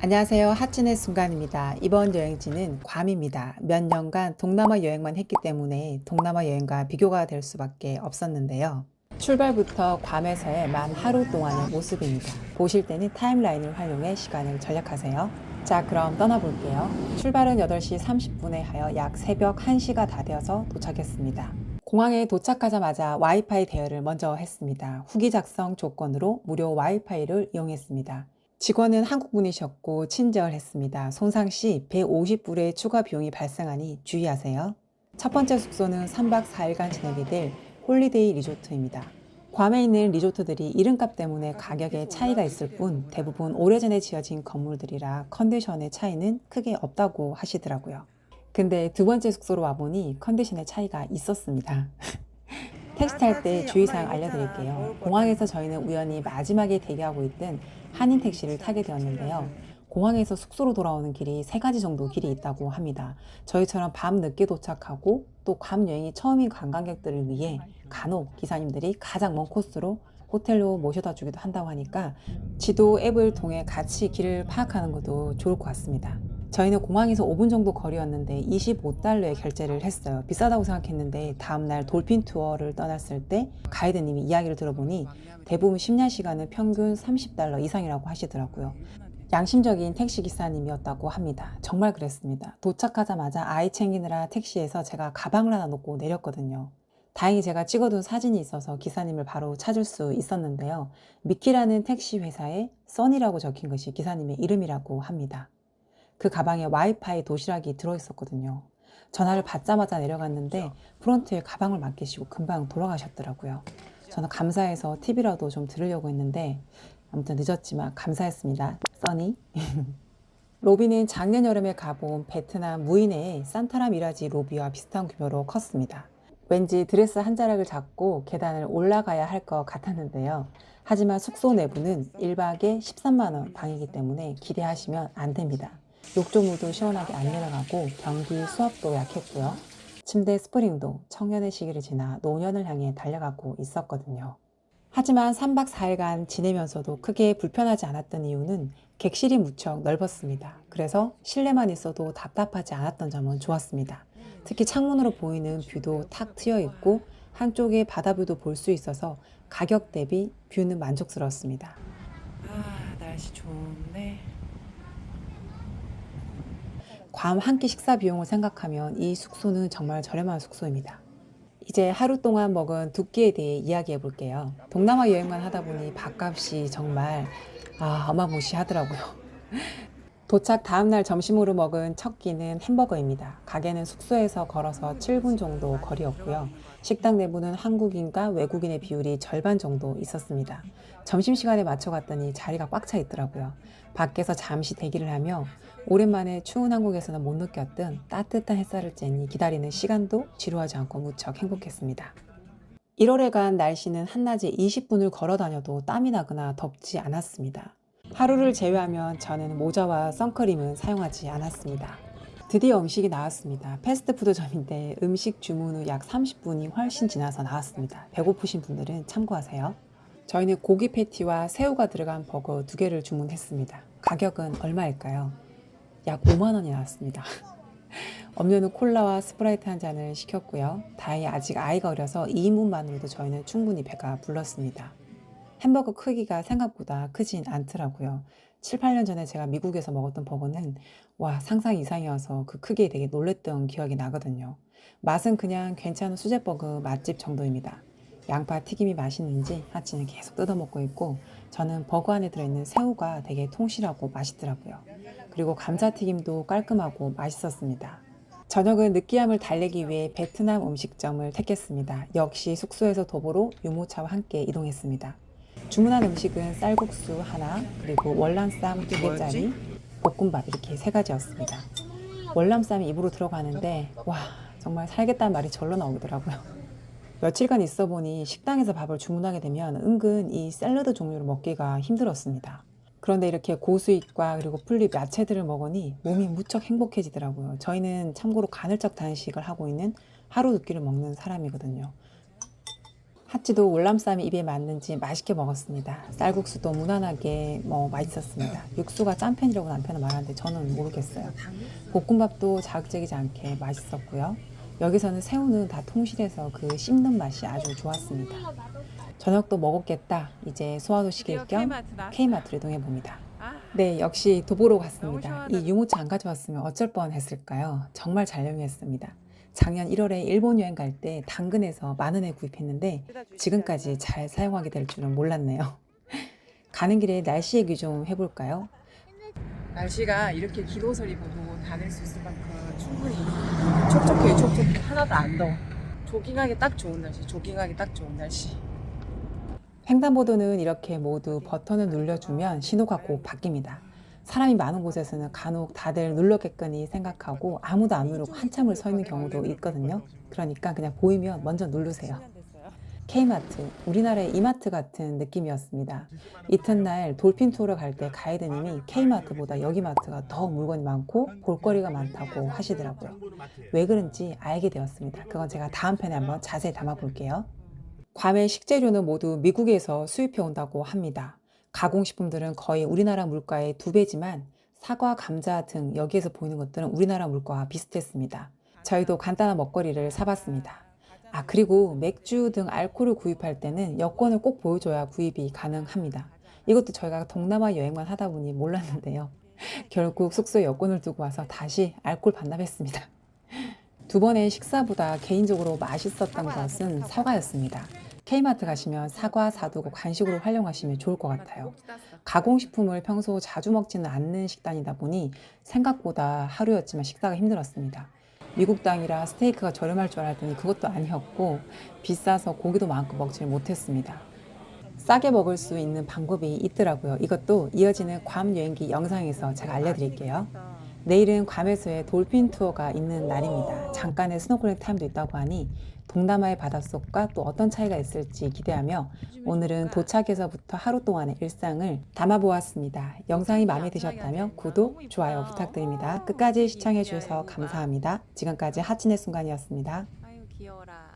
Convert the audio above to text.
안녕하세요. 하춘의 순간입니다. 이번 여행지는 괌입니다. 몇 년간 동남아 여행만 했기 때문에 동남아 여행과 비교가 될 수밖에 없었는데요. 출발부터 괌에서의 만 하루 동안의 모습입니다. 보실 때는 타임라인을 활용해 시간을 절약하세요. 자, 그럼 떠나볼게요. 출발은 8시 30분에 하여 약 새벽 1시가 다 되어서 도착했습니다. 공항에 도착하자마자 와이파이 대여를 먼저 했습니다. 후기 작성 조건으로 무료 와이파이를 이용했습니다. 직원은 한국분이셨고 친절했습니다. 손상 시 150불의 추가 비용이 발생하니 주의하세요. 첫 번째 숙소는 3박 4일간 지내게 될 홀리데이 리조트입니다. 괌에 있는 리조트들이 이름값 때문에 가격에 차이가 있을 뿐 대부분 오래전에 지어진 건물들이라 컨디션의 차이는 크게 없다고 하시더라고요. 근데 두 번째 숙소로 와보니 컨디션의 차이가 있었습니다. 택시 탈 때 주의사항 알려드릴게요. 공항에서 저희는 우연히 마지막에 대기하고 있던 한인 택시를 타게 되었는데요. 공항에서 숙소로 돌아오는 길이 3가지 정도 길이 있다고 합니다. 저희처럼 밤 늦게 도착하고 또 괌 여행이 처음인 관광객들을 위해 간혹 기사님들이 가장 먼 코스로 호텔로 모셔다 주기도 한다고 하니까 지도 앱을 통해 같이 길을 파악하는 것도 좋을 것 같습니다. 저희는 공항에서 5분 정도 거리였는데 25달러에 결제를 했어요. 비싸다고 생각했는데 다음날 돌핀 투어를 떠났을 때 가이드님이 이야기를 들어보니 대부분 심야 시간은 평균 30달러 이상이라고 하시더라고요. 양심적인 택시 기사님이었다고 합니다. 정말 그랬습니다. 도착하자마자 아이 챙기느라 택시에서 제가 가방을 하나 놓고 내렸거든요. 다행히 제가 찍어둔 사진이 있어서 기사님을 바로 찾을 수 있었는데요. 미키라는 택시 회사에 써니라고 적힌 것이 기사님의 이름이라고 합니다. 그 가방에 와이파이 도시락이 들어있었거든요. 전화를 받자마자 내려갔는데 프론트에 가방을 맡기시고 금방 돌아가셨더라고요. 저는 감사해서 팁이라도 좀 들으려고 했는데 아무튼 늦었지만 감사했습니다. 써니. 로비는 작년 여름에 가본 베트남 무이네의 산타라 미라지 로비와 비슷한 규모로 컸습니다. 왠지 드레스 한 자락을 잡고 계단을 올라가야 할 것 같았는데요. 하지만 숙소 내부는 1박에 13만 원 방이기 때문에 기대하시면 안 됩니다. 욕조물도 시원하게 안 내려가고 변기 수압도 약했고요. 침대 스프링도 청년의 시기를 지나 노년을 향해 달려가고 있었거든요. 하지만 3박 4일간 지내면서도 크게 불편하지 않았던 이유는 객실이 무척 넓었습니다. 그래서 실내만 있어도 답답하지 않았던 점은 좋았습니다. 특히 창문으로 보이는 뷰도 탁 트여 있고 한쪽에 바다뷰도 볼 수 있어서 가격 대비 뷰는 만족스러웠습니다. 날씨 좋네. 괌 한 끼 식사 비용을 생각하면 이 숙소는 정말 저렴한 숙소입니다. 이제 하루 동안 먹은 두 끼에 대해 이야기해 볼게요. 동남아 여행만 하다 보니 밥값이 정말 어마무시하더라고요. 도착 다음날 점심으로 먹은 첫 끼는 햄버거입니다. 가게는 숙소에서 걸어서 7분 정도 거리였고요. 식당 내부는 한국인과 외국인의 비율이 절반 정도 있었습니다. 점심시간에 맞춰 갔더니 자리가 꽉 차 있더라고요. 밖에서 잠시 대기를 하며 오랜만에 추운 한국에서는 못 느꼈던 따뜻한 햇살을 쬐니 기다리는 시간도 지루하지 않고 무척 행복했습니다. 1월에간 날씨는 한낮에 20분을 걸어 다녀도 땀이 나거나 덥지 않았습니다. 하루를 제외하면 저는 모자와 선크림은 사용하지 않았습니다. 드디어 음식이 나왔습니다. 패스트푸드점인데 음식 주문 후 약 30분이 훨씬 지나서 나왔습니다. 배고프신 분들은 참고하세요. 저희는 고기 패티와 새우가 들어간 버거 2개를 주문했습니다. 가격은 얼마일까요? 약 5만 원이 나왔습니다. 음료는 콜라와 스프라이트 한 잔을 시켰고요. 다행히 아직 아이가 어려서 2인분만으로도 저희는 충분히 배가 불렀습니다. 햄버거 크기가 생각보다 크진 않더라고요. 7, 8년 전에 제가 미국에서 먹었던 버거는 상상 이상이어서 그 크기에 되게 놀랬던 기억이 나거든요. 맛은 그냥 괜찮은 수제버거 맛집 정도입니다. 양파 튀김이 맛있는지 하치는 계속 뜯어먹고 있고 저는 버거 안에 들어있는 새우가 되게 통실하고 맛있더라고요. 그리고 감자튀김도 깔끔하고 맛있었습니다. 저녁은 느끼함을 달래기 위해 베트남 음식점을 택했습니다. 역시 숙소에서 도보로 유모차와 함께 이동했습니다. 주문한 음식은 쌀국수 하나, 그리고 월남쌈 2개짜리, 볶음밥 이렇게 3가지였습니다. 월남쌈이 입으로 들어가는데 정말 살겠다는 말이 절로 나오더라고요. 며칠간 있어 보니 식당에서 밥을 주문하게 되면 은근 이 샐러드 종류를 먹기가 힘들었습니다. 그런데 이렇게 고수익과 그리고 풀잎 야채들을 먹으니 몸이 무척 행복해지더라고요. 저희는 참고로 간헐적 단식을 하고 있는 하루 2끼를 먹는 사람이거든요. 하치도 월남쌈이 입에 맞는지 맛있게 먹었습니다. 쌀국수도 무난하게 맛있었습니다. 육수가 짠 편이라고 남편은 말하는데 저는 모르겠어요. 볶음밥도 자극적이지 않게 맛있었고요. 여기서는 새우는 다 통실해서 그 씹는 맛이 아주 좋았습니다. 저녁도 먹었겠다. 이제 소화도 시킬 겸 K마트로 이동해 봅니다. 네, 역시 도보로 갔습니다. 이 유모차 안 가져왔으면 어쩔 뻔했을까요? 정말 잘 이용했습니다. 작년 1월에 일본 여행 갈 때 당근에서 10,000원에 구입했는데 지금까지 잘 사용하게 될 줄은 몰랐네요. 가는 길에 날씨 얘기 좀 해볼까요? 날씨가 이렇게 긴 옷을 입어도 다닐 수 있을 만큼 충분히 촉촉해, 촉촉해. 하나도 안 더워. 조깅하기 딱 좋은 날씨, 조깅하기 딱 좋은 날씨. 횡단보도는 이렇게 모두 버튼을 눌러주면 신호가 꼭 바뀝니다. 사람이 많은 곳에서는 간혹 다들 눌렀겠거니 생각하고 아무도 안 누르고 한참을 서 있는 경우도 있거든요. 그러니까 그냥 보이면 먼저 누르세요. K마트, 우리나라의 이마트 같은 느낌이었습니다. 이튿날 돌핀 투어를 갈 때 가이드님이 K마트보다 여기 마트가 더 물건이 많고 볼거리가 많다고 하시더라고요. 왜 그런지 알게 되었습니다. 그건 제가 다음 편에 한번 자세히 담아볼게요. 괌의 식재료는 모두 미국에서 수입해 온다고 합니다. 가공식품들은 거의 우리나라 물가의 2배지만 사과, 감자 등 여기에서 보이는 것들은 우리나라 물가와 비슷했습니다. 저희도 간단한 먹거리를 사봤습니다. 그리고 맥주 등 알코올을 구입할 때는 여권을 꼭 보여줘야 구입이 가능합니다. 이것도 저희가 동남아 여행만 하다 보니 몰랐는데요. 결국 숙소에 여권을 두고 와서 다시 알코올 반납했습니다. 두 번의 식사보다 개인적으로 맛있었던 것은 사과였습니다. K마트 가시면 사과 사두고 간식으로 활용하시면 좋을 것 같아요. 가공식품을 평소 자주 먹지는 않는 식단이다 보니 생각보다 하루였지만 식사가 힘들었습니다. 미국 땅이라 스테이크가 저렴할 줄 알았더니 그것도 아니었고 비싸서 고기도 마음껏 먹지를 못했습니다. 싸게 먹을 수 있는 방법이 있더라고요. 이것도 이어지는 괌 여행기 영상에서 제가 알려드릴게요. 내일은 괌에서의 돌핀 투어가 있는 날입니다. 잠깐의 스노클링 타임도 있다고 하니 동남아의 바닷속과 또 어떤 차이가 있을지 기대하며 오늘은 도착에서부터 하루 동안의 일상을 담아보았습니다. 영상이 마음에 드셨다면 구독, 좋아요 부탁드립니다. 끝까지 시청해 주셔서 감사합니다. 지금까지 하친의 순간이었습니다. 아유 귀여워라.